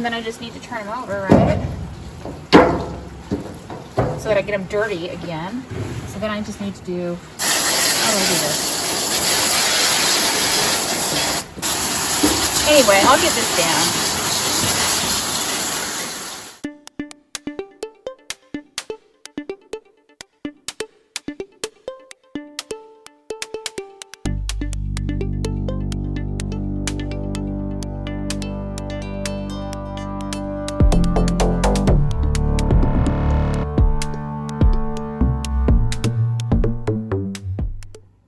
then I just need to turn them over, right? So that I get them dirty again. So then I just need to do, how do I do this? Anyway, I'll get this down.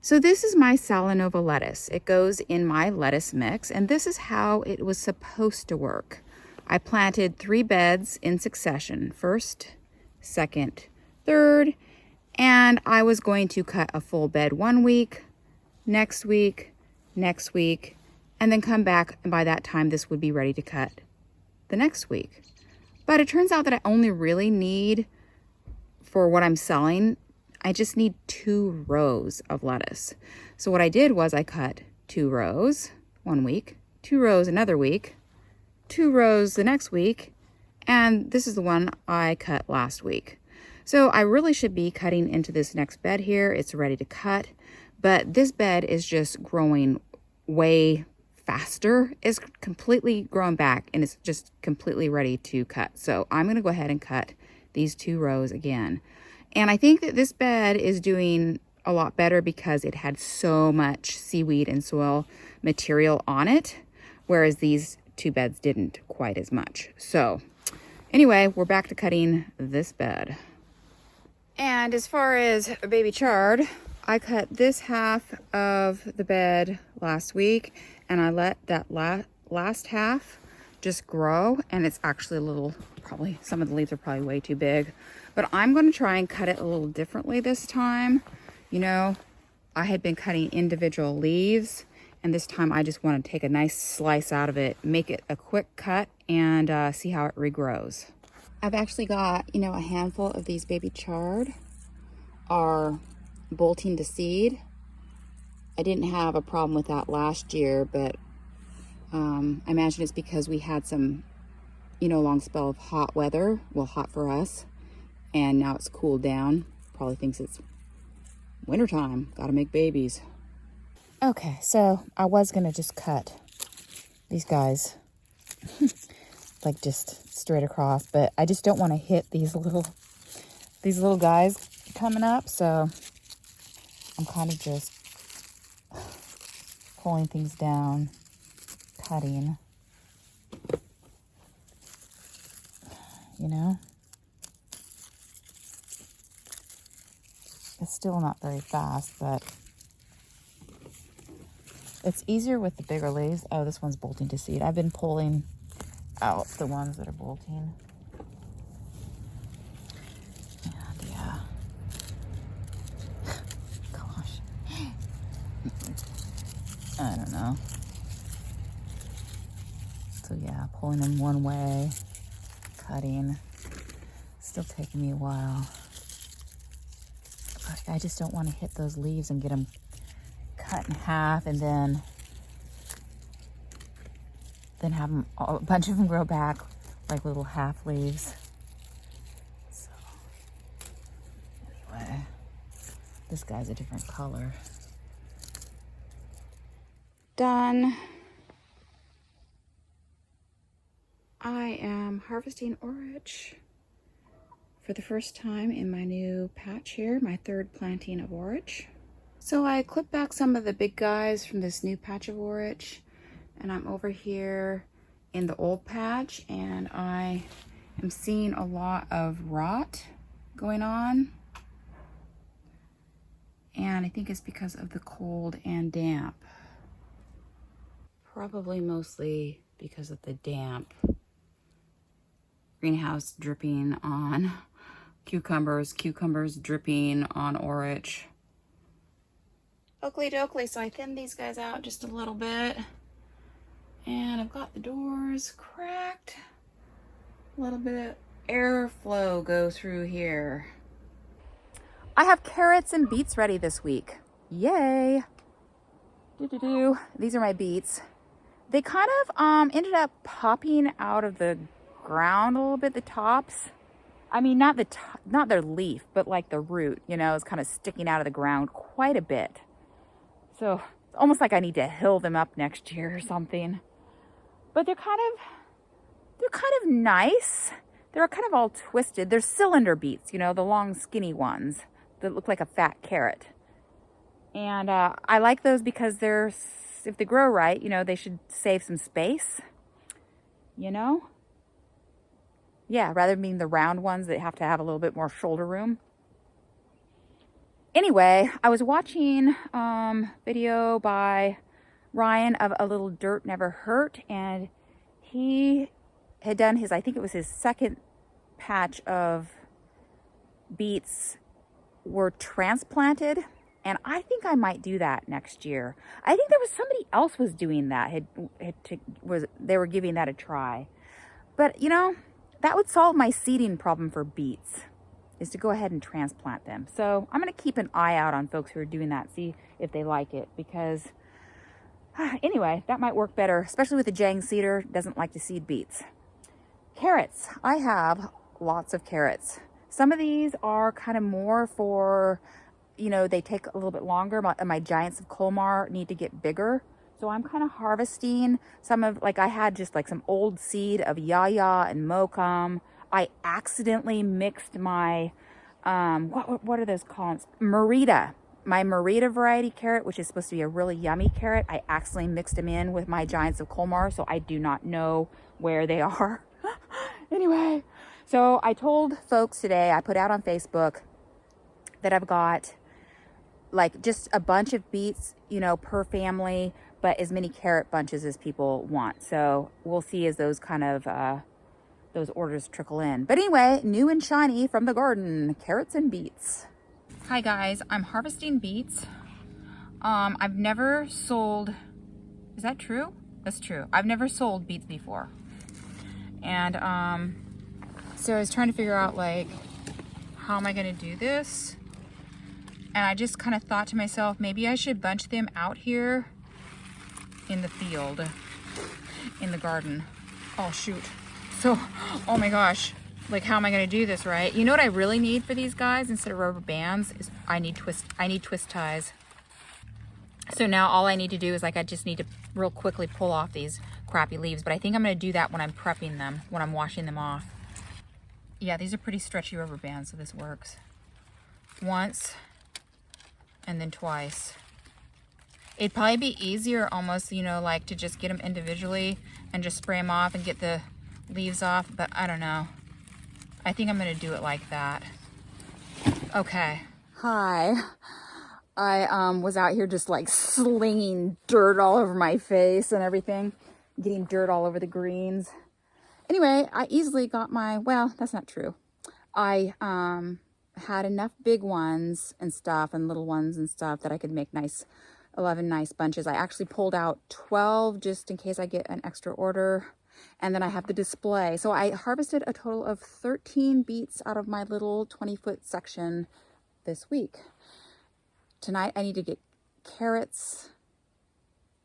So this is my Salanova lettuce. It goes in my lettuce mix, and this is how it was supposed to work. I planted 3 beds in succession, first, second, third, and I was going to cut a full bed one week, next week, and then come back, and by that time this would be ready to cut the next week. But it turns out that I only really need, for what I'm selling, I just need 2 rows of lettuce. So what I did was I cut 2 rows one week, 2 rows another week, 2 rows the next week, and this is the one I cut last week. So I really should be cutting into this next bed here. It's ready to cut, but this bed is just growing way faster. It's completely grown back and it's just completely ready to cut. So I'm gonna go ahead and cut these 2 rows again. And I think that this bed is doing a lot better because it had so much seaweed and soil material on it, whereas these 2 beds didn't quite as much. So anyway, we're back to cutting this bed. And as far as baby chard, I cut this half of the bed last week, and I let that last half just grow, and it's actually a little, probably some of the leaves are probably way too big, but I'm going to try and cut it a little differently this time. You know, I had been cutting individual leaves, and this time I just want to take a nice slice out of it, make it a quick cut, and see how it regrows. I've actually got, you know, a handful of these baby chard are bolting to seed. I didn't have a problem with that last year, but I imagine it's because we had some, you know, long spell of hot weather. Well, hot for us. And now it's cooled down. Probably thinks it's wintertime. Gotta make babies. Okay, so I was gonna just cut these guys like just straight across, but I just don't want to hit these little guys coming up, so I'm kind of just pulling things down, cutting, you know. It's still not very fast, but it's easier with the bigger leaves. Oh, this one's bolting to seed. I've been pulling out the ones that are bolting. And yeah. Gosh. I don't know. So yeah, pulling them one way, cutting. Still taking me a while. I just don't want to hit those leaves and get them cut in half and then have them, a bunch of them grow back like little half leaves. So anyway, this guy's a different color. Done. I am harvesting orach for the first time in my new patch here, my 3rd planting of orach. So I clipped back some of the big guys from this new patch of orach, and I'm over here in the old patch, and I am seeing a lot of rot going on. And I think it's because of the cold and damp. Probably mostly because of the damp. Greenhouse dripping on cucumbers dripping on orach. Oakley dokley, so I thinned these guys out just a little bit. And I've got the doors cracked. A little bit of airflow go through here. I have carrots and beets ready this week. Yay! These are my beets. They kind of ended up popping out of the ground a little bit, the tops. I mean, not their leaf, but like the root, you know, is kind of sticking out of the ground quite a bit. So it's almost like I need to hill them up next year or something. But they're kind of nice. They're kind of all twisted. They're cylinder beets, you know, the long skinny ones that look like a fat carrot. And I like those because if they grow right, you know, they should save some space, you know? Yeah, rather than being the round ones that have to have a little bit more shoulder room. Anyway, I was watching video by Ryan of A Little Dirt Never Hurt, and he had done I think it was his second patch of beets were transplanted, and I think I might do that next year. I think there was somebody else was doing that, they were giving that a try. But you know, that would solve my seeding problem for beets, is to go ahead and transplant them. So I'm going to keep an eye out on folks who are doing that, see if they like it, because anyway, that might work better, especially with the Jang seeder, doesn't like to seed beets. Carrots. I have lots of carrots. Some of these are kind of more for, you know, they take a little bit longer. My giants of Colmar need to get bigger. So I'm kind of harvesting some of, like I had just like some old seed of yaya and mokum. I accidentally mixed my, what are those called? Merita. My Merita variety carrot, which is supposed to be a really yummy carrot. I accidentally mixed them in with my giants of Colmar, so I do not know where they are. Anyway, so I told folks today, I put out on Facebook that I've got like just a bunch of beets, you know, per family, but as many carrot bunches as people want. So we'll see as those kind of, those orders trickle in. But anyway, new and shiny from the garden, carrots and beets. Hi guys, I'm harvesting beets. I've never sold, is that true? That's true. I've never sold beets before. And so I was trying to figure out like, how am I gonna do this? And I just kind of thought to myself, maybe I should bunch them out here in the field, in the garden. Oh shoot. So, oh my gosh, like how am I gonna do this, right? You know what I really need for these guys instead of rubber bands is I need twist ties. So now all I need to do is like, I just need to real quickly pull off these crappy leaves, but I think I'm gonna do that when I'm prepping them, when I'm washing them off. Yeah, these are pretty stretchy rubber bands, so this works. Once, and then twice. It'd probably be easier almost, you know, like to just get them individually and just spray them off and get the leaves off, but I don't know. I think I'm gonna do it like that. Okay. Hi. I was out here just like slinging dirt all over my face and everything, getting dirt all over the greens. Anyway, I easily got well, that's not true. I had enough big ones and stuff and little ones and stuff that I could make 11 nice bunches. I actually pulled out 12 just in case I get an extra order. And then I have the display. So I harvested a total of 13 beets out of my little 20-foot section this week. Tonight I need to get carrots.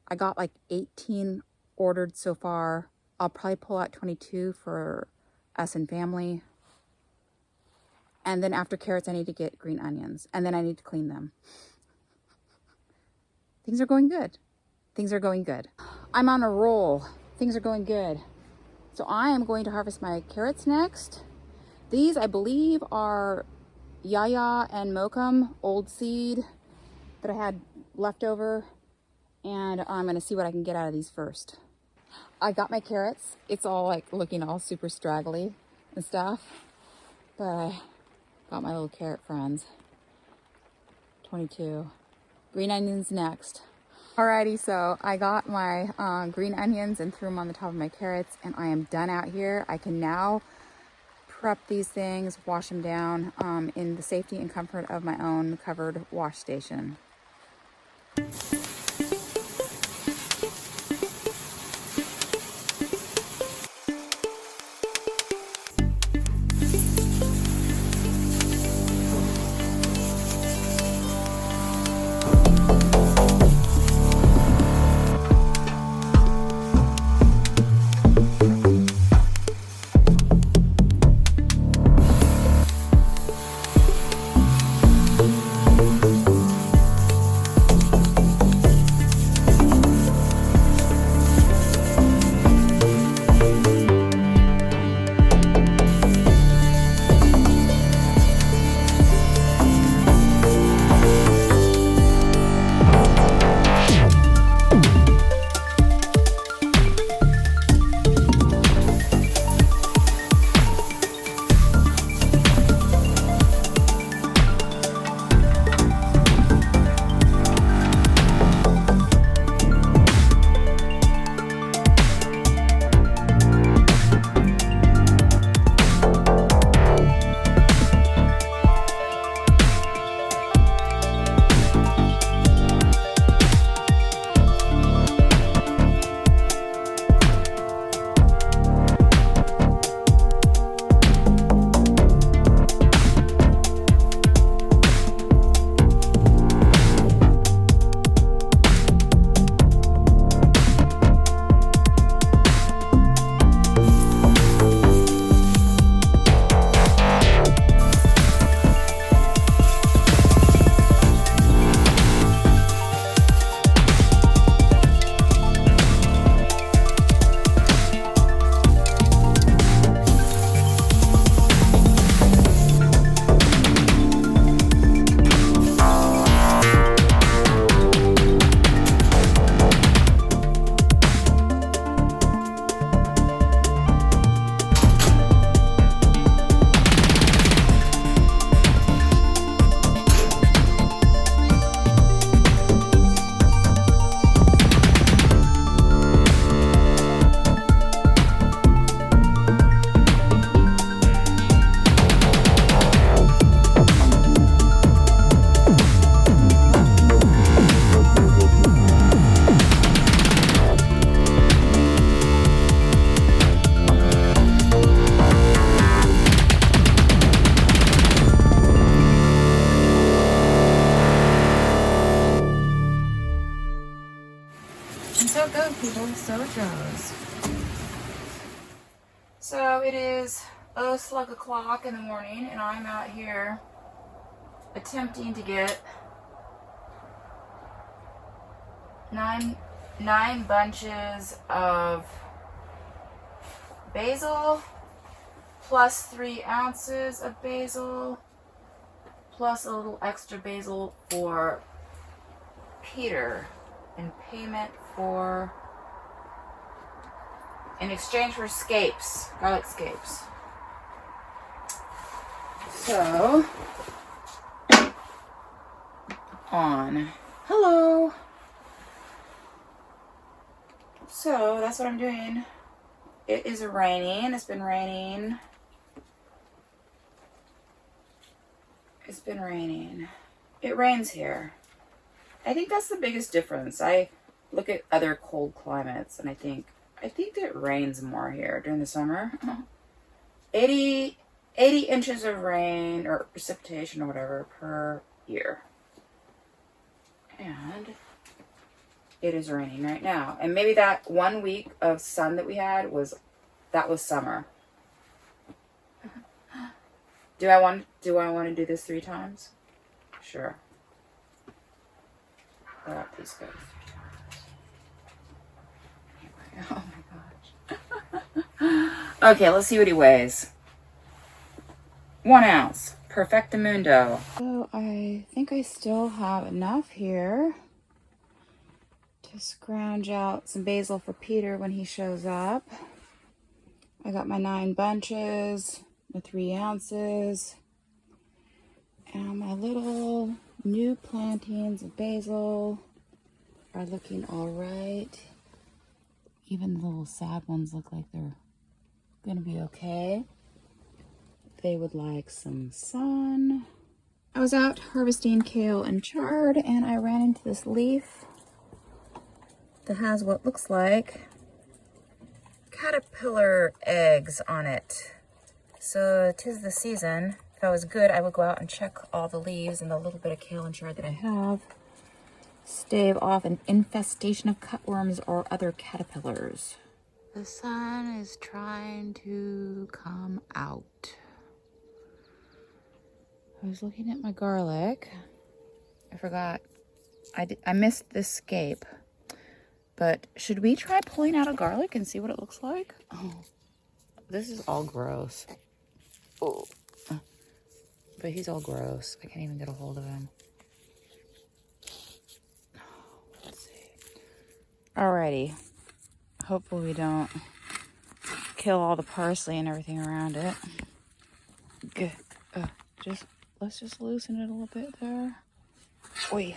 I got like 18 ordered so far. I'll probably pull out 22 for us and family. And then after carrots, I need to get green onions. And then I need to clean them. Things are going good. Things are going good. I'm on a roll. Things are going good. So I am going to harvest my carrots next. These, I believe, are yaya and mokum, old seed that I had left over. And I'm going to see what I can get out of these first. I got my carrots. It's all like looking all super straggly and stuff. But I got my little carrot friends. 22. Green onions next. Alrighty, so I got my green onions and threw them on the top of my carrots, and I am done out here. I can now prep these things, wash them down in the safety and comfort of my own covered wash station. people, so it goes. So it is slug o'clock in the morning, and I'm out here attempting to get nine bunches of basil, plus 3 ounces of basil, plus a little extra basil for Peter in payment for, in exchange for scapes, garlic scapes. So, hello. So that's what I'm doing. It is raining. It's been raining. It's been raining. It rains here. I think that's the biggest difference. I look at other cold climates and I think it rains more here during the summer. 80 inches of rain or precipitation or whatever per year. And it is raining right now. And maybe that 1 week of sun that we had was summer. Do I want to do this 3 times? Sure. Oh, please go 3 times. Anyway, oh my gosh. Okay, let's see what he weighs. 1 ounce. Perfectamundo. So I think I still have enough here to scrounge out some basil for Peter when he shows up. I got my 9 bunches, the 3 ounces, and my little new plantings of basil are looking all right. Even the little sad ones look like they're gonna be okay. They would like some sun. I was out harvesting kale and chard, and I ran into this leaf that has what looks like caterpillar eggs on it. So 'tis the season. If I was good, I would go out and check all the leaves and the little bit of kale and chard that I have. Stave off an infestation of cutworms or other caterpillars. The sun is trying to come out. I was looking at my garlic. I forgot. I missed this scape. But should we try pulling out a garlic and see what it looks like? Oh, this is all gross. Oh, but he's all gross. I can't even get a hold of him. Let's see. Alrighty. Hopefully we don't kill all the parsley and everything around it. Good. Let's just loosen it a little bit there. Oi.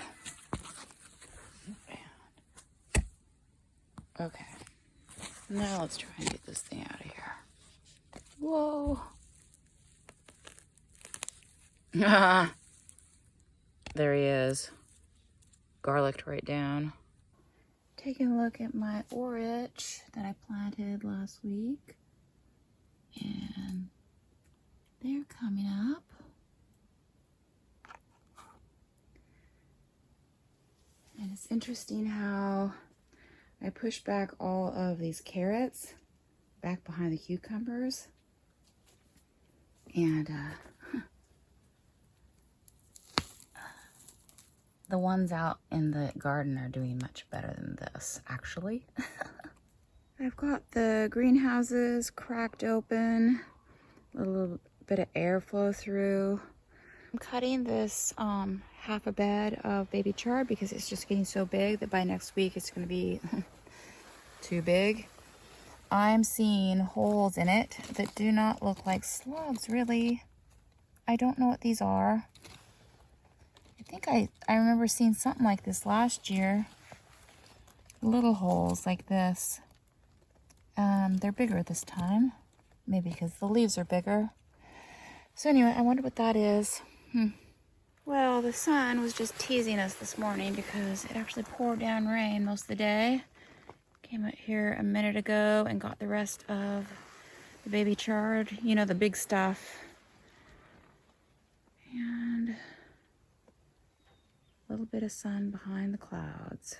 Okay. Now let's try and get this thing out of here. Whoa. There he is. Garlicked right down. Taking a look at my orach that I planted last week. And they're coming up. And it's interesting how I pushed back all of these carrots back behind the cucumbers. And the ones out in the garden are doing much better than this, actually. I've got the greenhouses cracked open, a little bit of airflow through. I'm cutting this half a bed of baby chard because it's just getting so big that by next week it's going to be too big. I'm seeing holes in it that do not look like slugs, really. I don't know what these are. I think I remember seeing something like this last year. Little holes like this. They're bigger this time. Maybe because the leaves are bigger. So anyway, I wonder what that is. Well, the sun was just teasing us this morning because it actually poured down rain most of the day. Came out here a minute ago and got the rest of the baby chard. You know, the big stuff. And a little bit of sun behind the clouds.